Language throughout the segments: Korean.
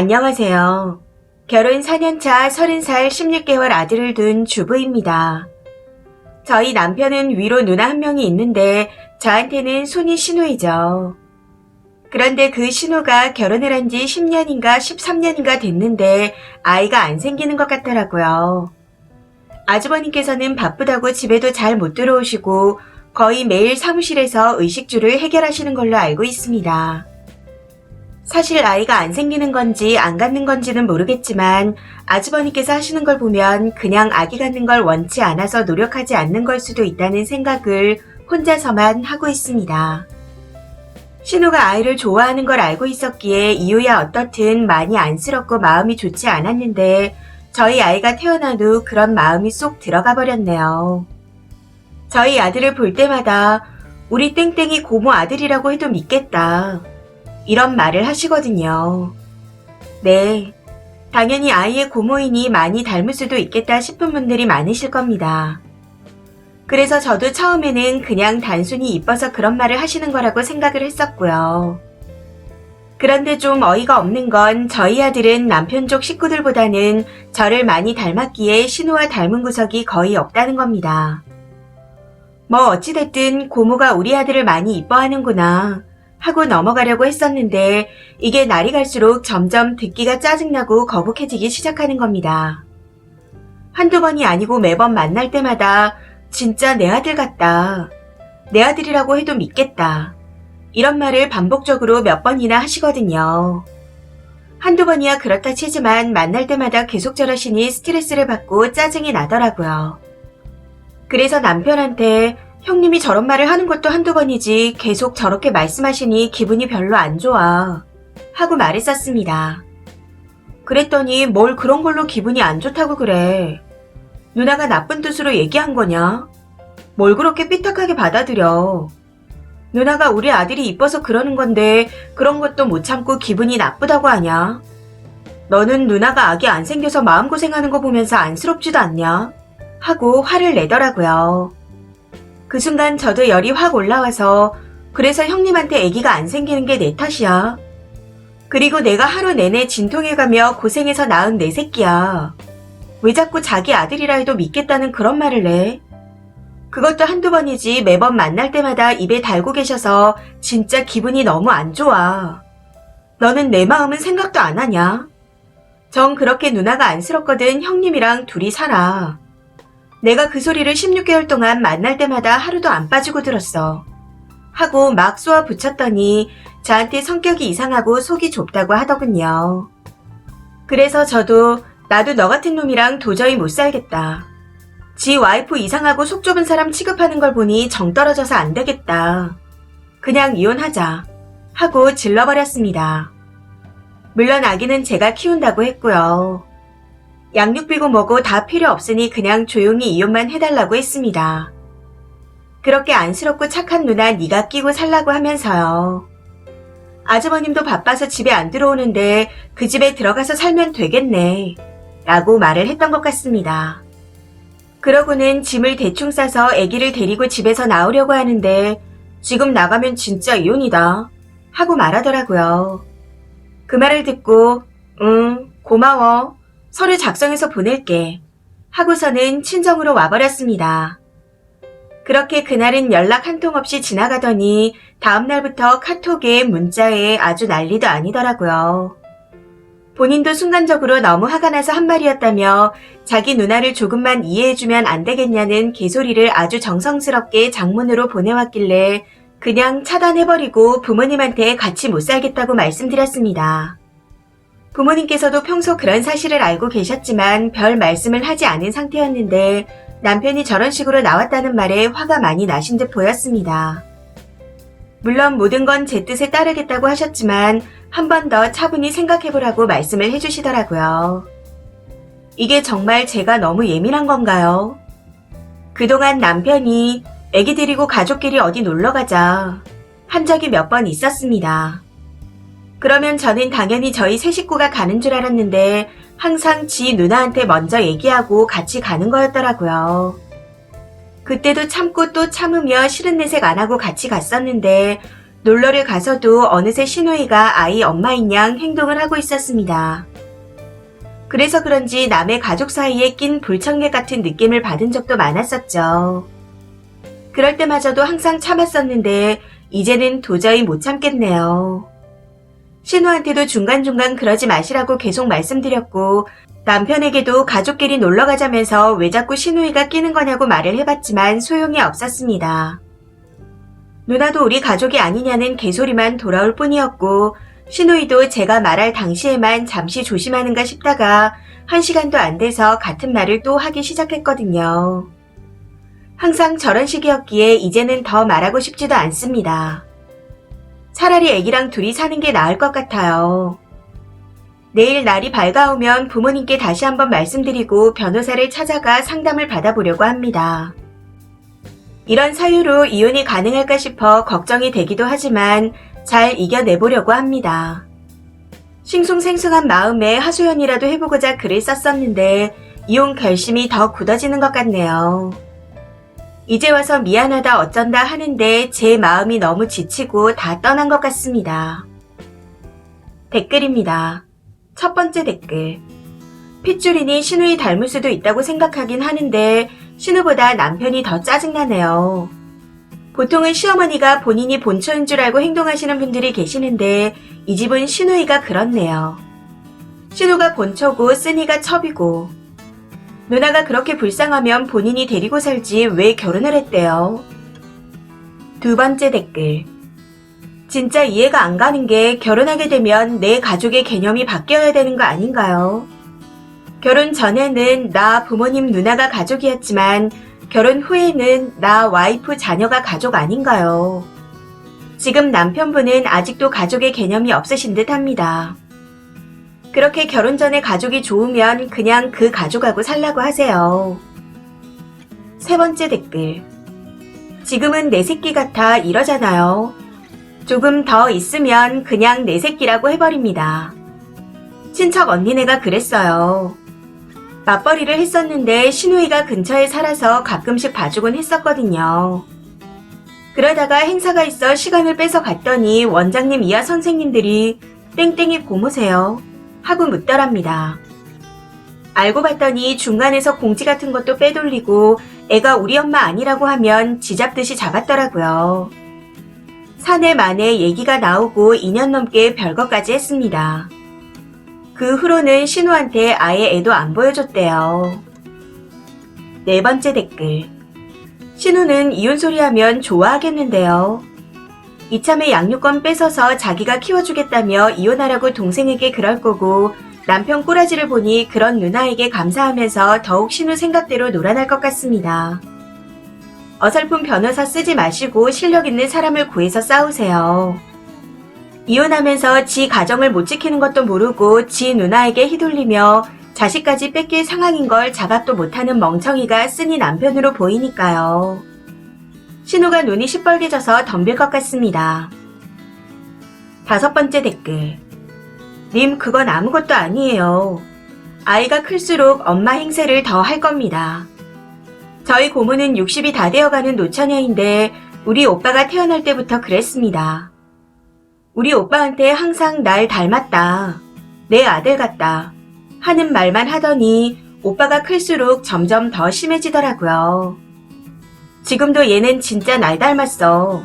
안녕하세요. 결혼 4년차 30살 16개월 아들을 둔 주부입니다. 저희 남편은 위로 누나 한 명이 있는데 저한테는 손이 신우이죠. 그런데 그 신우가 결혼을 한 지 10년인가 13년인가 됐는데 아이가 안 생기는 것 같더라고요. 아주버님께서는 바쁘다고 집에도 잘 못 들어오시고 거의 매일 사무실에서 의식주를 해결하시는 걸로 알고 있습니다. 사실 아이가 안 생기는 건지 안 갖는 건지는 모르겠지만 아주버님께서 하시는 걸 보면 그냥 아기 갖는 걸 원치 않아서 노력하지 않는 걸 수도 있다는 생각을 혼자서만 하고 있습니다. 신우가 아이를 좋아하는 걸 알고 있었기에 이유야 어떻든 많이 안쓰럽고 마음이 좋지 않았는데 저희 아이가 태어난 후 그런 마음이 쏙 들어가 버렸네요. 저희 아들을 볼 때마다 우리 땡땡이 고모 아들이라고 해도 믿겠다. 이런 말을 하시거든요. 네, 당연히 아이의 고모이니 많이 닮을 수도 있겠다 싶은 분들이 많으실 겁니다. 그래서 저도 처음에는 그냥 단순히 이뻐서 그런 말을 하시는 거라고 생각을 했었고요. 그런데 좀 어이가 없는 건 저희 아들은 남편 쪽 식구들보다는 저를 많이 닮았기에 신우와 닮은 구석이 거의 없다는 겁니다. 뭐 어찌됐든 고모가 우리 아들을 많이 이뻐하는구나 하고 넘어가려고 했었는데 이게 날이 갈수록 점점 듣기가 짜증나고 거북해지기 시작하는 겁니다. 한두 번이 아니고 매번 만날 때마다 진짜 내 아들 같다. 내 아들이라고 해도 믿겠다. 이런 말을 반복적으로 몇 번이나 하시거든요. 한두 번이야 그렇다 치지만 만날 때마다 계속 저러시니 스트레스를 받고 짜증이 나더라고요. 그래서 남편한테 형님이 저런 말을 하는 것도 한두 번이지 계속 저렇게 말씀하시니 기분이 별로 안 좋아 하고 말했었습니다. 그랬더니 뭘 그런 걸로 기분이 안 좋다고 그래. 누나가 나쁜 뜻으로 얘기한 거냐? 뭘 그렇게 삐딱하게 받아들여. 누나가 우리 아들이 이뻐서 그러는 건데 그런 것도 못 참고 기분이 나쁘다고 하냐? 너는 누나가 아기 안 생겨서 마음고생하는 거 보면서 안쓰럽지도 않냐? 하고 화를 내더라고요. 그 순간 저도 열이 확 올라와서 그래서 형님한테 아기가 안 생기는 게 내 탓이야. 그리고 내가 하루 내내 진통해가며 고생해서 낳은 내 새끼야. 왜 자꾸 자기 아들이라 해도 믿겠다는 그런 말을 해? 그것도 한두 번이지 매번 만날 때마다 입에 달고 계셔서 진짜 기분이 너무 안 좋아. 너는 내 마음은 생각도 안 하냐? 전 그렇게 누나가 안쓰럽거든 형님이랑 둘이 살아. 내가 그 소리를 16개월 동안 만날 때마다 하루도 안 빠지고 들었어. 하고 막 쏘아 붙였더니 저한테 성격이 이상하고 속이 좁다고 하더군요. 그래서 저도 나도 너 같은 놈이랑 도저히 못 살겠다. 지 와이프 이상하고 속 좁은 사람 취급하는 걸 보니 정 떨어져서 안 되겠다. 그냥 이혼하자. 하고 질러버렸습니다. 물론 아기는 제가 키운다고 했고요. 양육 비고 뭐고 다 필요 없으니 그냥 조용히 이혼만 해달라고 했습니다. 그렇게 안쓰럽고 착한 누나 네가 끼고 살라고 하면서요. 아주버님도 바빠서 집에 안 들어오는데 그 집에 들어가서 살면 되겠네. 라고 말을 했던 것 같습니다. 그러고는 짐을 대충 싸서 아기를 데리고 집에서 나오려고 하는데 지금 나가면 진짜 이혼이다. 하고 말하더라고요. 그 말을 듣고 고마워. 서류 작성해서 보낼게. 하고서는 친정으로 와버렸습니다. 그렇게 그날은 연락 한 통 없이 지나가더니 다음날부터 카톡에 문자에 아주 난리도 아니더라고요. 본인도 순간적으로 너무 화가 나서 한 말이었다며 자기 누나를 조금만 이해해주면 안 되겠냐는 개소리를 아주 정성스럽게 장문으로 보내왔길래 그냥 차단해버리고 부모님한테 같이 못 살겠다고 말씀드렸습니다. 부모님께서도 평소 그런 사실을 알고 계셨지만 별 말씀을 하지 않은 상태였는데 남편이 저런 식으로 나왔다는 말에 화가 많이 나신 듯 보였습니다. 물론 모든 건 제 뜻에 따르겠다고 하셨지만 한 번 더 차분히 생각해보라고 말씀을 해주시더라고요. 이게 정말 제가 너무 예민한 건가요? 그동안 남편이 애기 데리고 가족끼리 어디 놀러가자 한 적이 몇 번 있었습니다. 그러면 저는 당연히 저희 세 식구가 가는 줄 알았는데 항상 지 누나한테 먼저 얘기하고 같이 가는 거였더라고요. 그때도 참고 또 참으며 싫은 내색 안 하고 같이 갔었는데 놀러를 가서도 어느새 시누이가 아이 엄마인 양 행동을 하고 있었습니다. 그래서 그런지 남의 가족 사이에 낀 불청객 같은 느낌을 받은 적도 많았었죠. 그럴 때마저도 항상 참았었는데 이제는 도저히 못 참겠네요. 신우한테도 중간중간 그러지 마시라고 계속 말씀드렸고 남편에게도 가족끼리 놀러 가자면서 왜 자꾸 시누이가 끼는 거냐고 말을 해봤지만 소용이 없었습니다. 누나도 우리 가족이 아니냐는 개소리만 돌아올 뿐이었고 시누이도 제가 말할 당시에만 잠시 조심하는가 싶다가 1시간도 안 돼서 같은 말을 또 하기 시작했거든요. 항상 저런 식이었기에 이제는 더 말하고 싶지도 않습니다. 차라리 애기랑 둘이 사는 게 나을 것 같아요. 내일 날이 밝아오면 부모님께 다시 한번 말씀드리고 변호사를 찾아가 상담을 받아보려고 합니다. 이런 사유로 이혼이 가능할까 싶어 걱정이 되기도 하지만 잘 이겨내보려고 합니다. 싱숭생숭한 마음에 하소연이라도 해보고자 글을 썼었는데 이혼 결심이 더 굳어지는 것 같네요. 이제 와서 미안하다 어쩐다 하는데 제 마음이 너무 지치고 다 떠난 것 같습니다. 댓글입니다. 첫 번째 댓글. 핏줄이니 시누이 닮을 수도 있다고 생각하긴 하는데 시누보다 남편이 더 짜증나네요. 보통은 시어머니가 본인이 본처인 줄 알고 행동하시는 분들이 계시는데 이 집은 시누이가 그렇네요. 시누가 본처고 쓰니가 첩이고 누나가 그렇게 불쌍하면 본인이 데리고 살지 왜 결혼을 했대요. 두 번째 댓글. 진짜 이해가 안 가는 게 결혼하게 되면 내 가족의 개념이 바뀌어야 되는 거 아닌가요? 결혼 전에는 나 부모님 누나가 가족이었지만 결혼 후에는 나 와이프 자녀가 가족 아닌가요? 지금 남편분은 아직도 가족의 개념이 없으신 듯 합니다. 그렇게 결혼 전에 가족이 좋으면 그냥 그 가족하고 살라고 하세요. 세 번째 댓글. 지금은 내 새끼 같아 이러잖아요. 조금 더 있으면 그냥 내 새끼라고 해버립니다. 친척 언니네가 그랬어요. 맞벌이를 했었는데 시누이가 근처에 살아서 가끔씩 봐주곤 했었거든요. 그러다가 행사가 있어 시간을 뺏어 갔더니 원장님 이하 선생님들이 땡땡이 고모세요 하고 묻더랍니다. 알고 봤더니 중간에서 공지 같은 것도 빼돌리고 애가 우리 엄마 아니라고 하면 지잡듯이 잡았더라고요. 사내 만에 얘기가 나오고 2년 넘게 별거까지 했습니다. 그 후로는 신우한테 아예 애도 안 보여줬대요. 네 번째 댓글. 신우는 이혼 소리하면 좋아하겠는데요. 이참에 양육권 뺏어서 자기가 키워주겠다며 이혼하라고 동생에게 그럴 거고 남편 꼬라지를 보니 그런 누나에게 감사하면서 더욱 신우 생각대로 놀아날 것 같습니다. 어설픈 변호사 쓰지 마시고 실력 있는 사람을 구해서 싸우세요. 이혼하면서 지 가정을 못 지키는 것도 모르고 지 누나에게 휘둘리며 자식까지 뺏길 상황인 걸 자각도 못하는 멍청이가 쓰니 남편으로 보이니까요. 신우가 눈이 시뻘개져서 덤빌 것 같습니다. 다섯 번째 댓글. 님, 그건 아무것도 아니에요. 아이가 클수록 엄마 행세를 더 할 겁니다. 저희 고모는 60이 다 되어가는 노처녀인데 우리 오빠가 태어날 때부터 그랬습니다. 우리 오빠한테 항상 날 닮았다, 내 아들 같다 하는 말만 하더니 오빠가 클수록 점점 더 심해지더라고요. 지금도 얘는 진짜 날 닮았어.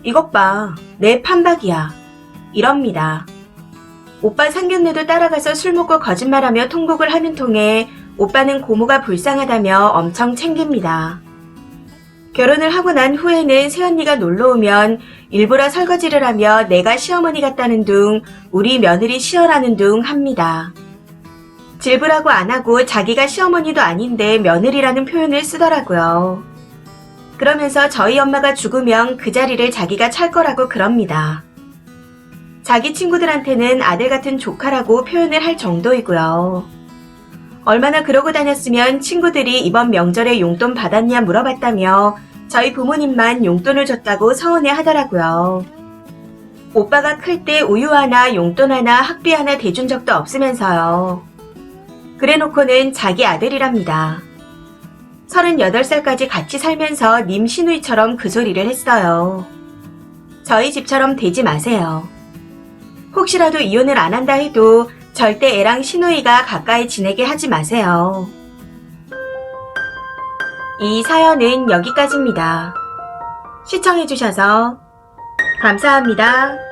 이것 봐, 내 판박이야. 이럽니다. 오빠 상견례도 따라가서 술 먹고 거짓말하며 통곡을 하는 통에 오빠는 고모가 불쌍하다며 엄청 챙깁니다. 결혼을 하고 난 후에는 새언니가 놀러오면 일부러 설거지를 하며 내가 시어머니 같다는 둥, 우리 며느리 시어라는 둥 합니다. 질부라고 안 하고 자기가 시어머니도 아닌데 며느리라는 표현을 쓰더라고요. 그러면서 저희 엄마가 죽으면 그 자리를 자기가 찰 거라고 그럽니다. 자기 친구들한테는 아들 같은 조카라고 표현을 할 정도이고요. 얼마나 그러고 다녔으면 친구들이 이번 명절에 용돈 받았냐 물어봤다며 저희 부모님만 용돈을 줬다고 서운해 하더라고요. 오빠가 클 때 우유 하나, 용돈 하나, 학비 하나 대준 적도 없으면서요. 그래놓고는 자기 아들이랍니다. 38살까지 같이 살면서 님 시누이처럼 그 소리를 했어요. 저희 집처럼 되지 마세요. 혹시라도 이혼을 안 한다 해도 절대 애랑 시누이가 가까이 지내게 하지 마세요. 이 사연은 여기까지입니다. 시청해주셔서 감사합니다.